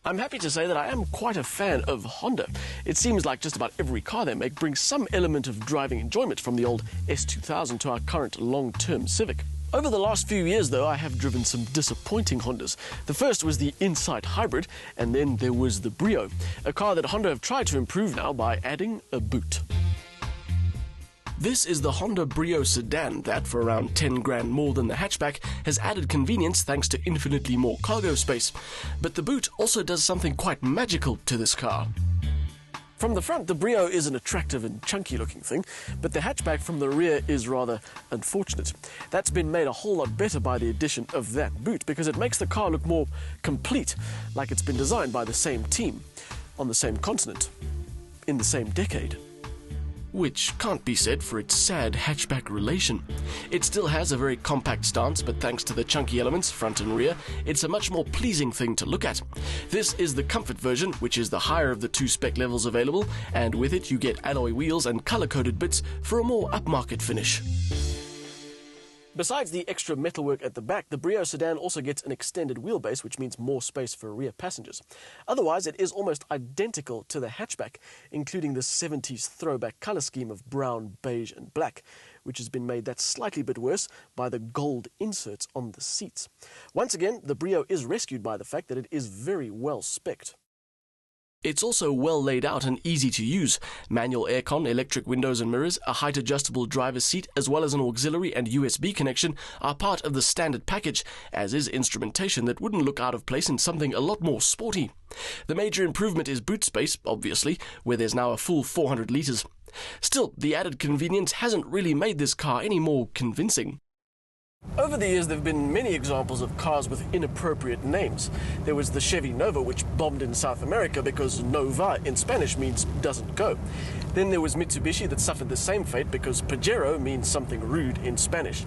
I'm happy to say that I am quite a fan of Honda. It seems like just about every car they make brings some element of driving enjoyment, from the old S2000 to our current long-term Civic. Over the last few years, though, I have driven some disappointing Hondas. The first was the Insight Hybrid, and then there was the Brio, a car that Honda have tried to improve now by adding a boot. This is the Honda Brio Sedan that, for around 10 grand more than the hatchback, has added convenience thanks to infinitely more cargo space. But the boot also does something quite magical to this car. From the front, the Brio is an attractive and chunky looking thing, but the hatchback from the rear is rather unfortunate. That's been made a whole lot better by the addition of that boot, because it makes the car look more complete, like it's been designed by the same team, on the same continent, in the same decade. Which can't be said for its sad hatchback relation. It still has a very compact stance, but thanks to the chunky elements, front and rear, it's a much more pleasing thing to look at. This is the comfort version, which is the higher of the two spec levels available, and with it you get alloy wheels and color-coded bits for a more upmarket finish. Besides the extra metalwork at the back, the Brio Sedan also gets an extended wheelbase, which means more space for rear passengers. Otherwise, it is almost identical to the hatchback, including the 70s throwback colour scheme of brown, beige and black, which has been made that slightly bit worse by the gold inserts on the seats. Once again, the Brio is rescued by the fact that it is very well spec'd. It's also well laid out and easy to use. Manual aircon, electric windows and mirrors, a height-adjustable driver's seat, as well as an auxiliary and USB connection are part of the standard package, as is instrumentation that wouldn't look out of place in something a lot more sporty. The major improvement is boot space, obviously, where there's now a full 400 litres. Still, the added convenience hasn't really made this car any more convincing. Over the years, there have been many examples of cars with inappropriate names. There was the Chevy Nova, which bombed in South America because Nova in Spanish means doesn't go. Then there was Mitsubishi that suffered the same fate because Pajero means something rude in Spanish.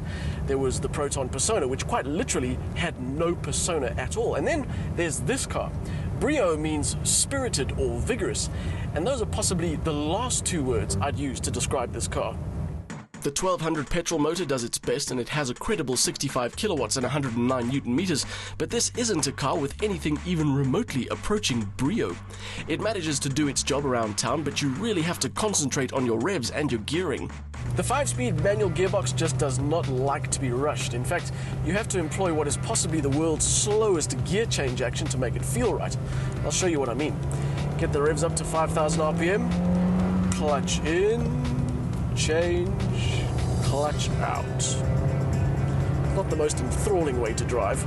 There was the Proton Persona, which quite literally had no persona at all. And then there's this car. Brio means spirited or vigorous, and those are possibly the last two words I'd use to describe this car. The 1200 petrol motor does its best, and it has a credible 65 kilowatts and 109 newton meters, but this isn't a car with anything even remotely approaching Brio. It manages to do its job around town, but you really have to concentrate on your revs and your gearing. The 5-speed manual gearbox just does not like to be rushed. In fact, you have to employ what is possibly the world's slowest gear change action to make it feel right. I'll show you what I mean. Get the revs up to 5,000 RPM, clutch in, change, clutch out. Not the most enthralling way to drive.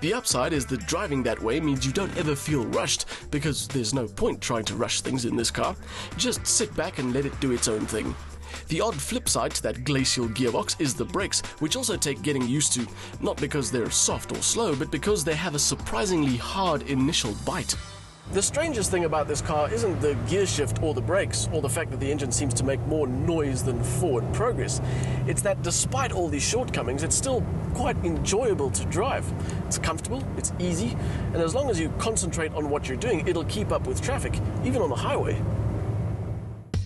The upside is that driving that way means you don't ever feel rushed, because there's no point trying to rush things in this car. Just sit back and let it do its own thing. The odd flip side to that glacial gearbox is the brakes, which also take getting used to, not because they're soft or slow, but because they have a surprisingly hard initial bite. The strangest thing about this car isn't the gear shift or the brakes, or the fact that the engine seems to make more noise than forward progress. It's that despite all these shortcomings, it's still quite enjoyable to drive. It's comfortable, it's easy, and as long as you concentrate on what you're doing, it'll keep up with traffic, even on the highway.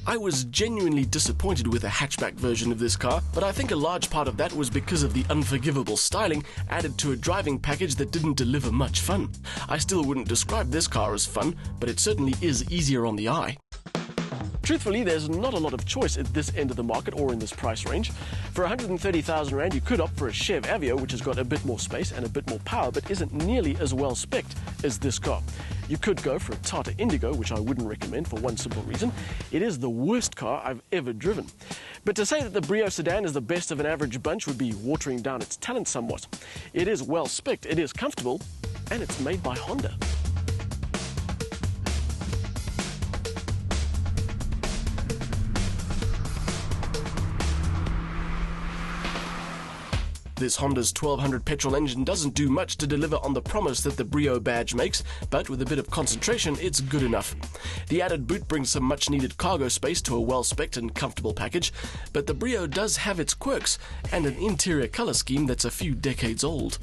I was genuinely disappointed with the hatchback version of this car, but I think a large part of that was because of the unforgivable styling added to a driving package that didn't deliver much fun. I still wouldn't describe this car as fun, but it certainly is easier on the eye. Truthfully, there's not a lot of choice at this end of the market or in this price range. For 130,000 Rand, you could opt for a Chev Aveo, which has got a bit more space and a bit more power, but isn't nearly as well spec'd as this car. You could go for a Tata Indigo, which I wouldn't recommend for one simple reason. It is the worst car I've ever driven. But to say that the Brio Sedan is the best of an average bunch would be watering down its talent somewhat. It is well spec'd, it is comfortable, and it's made by Honda. This Honda's 1200 petrol engine doesn't do much to deliver on the promise that the Brio badge makes, but with a bit of concentration, it's good enough. The added boot brings some much-needed cargo space to a well-spec'd and comfortable package, but the Brio does have its quirks, and an interior color scheme that's a few decades old.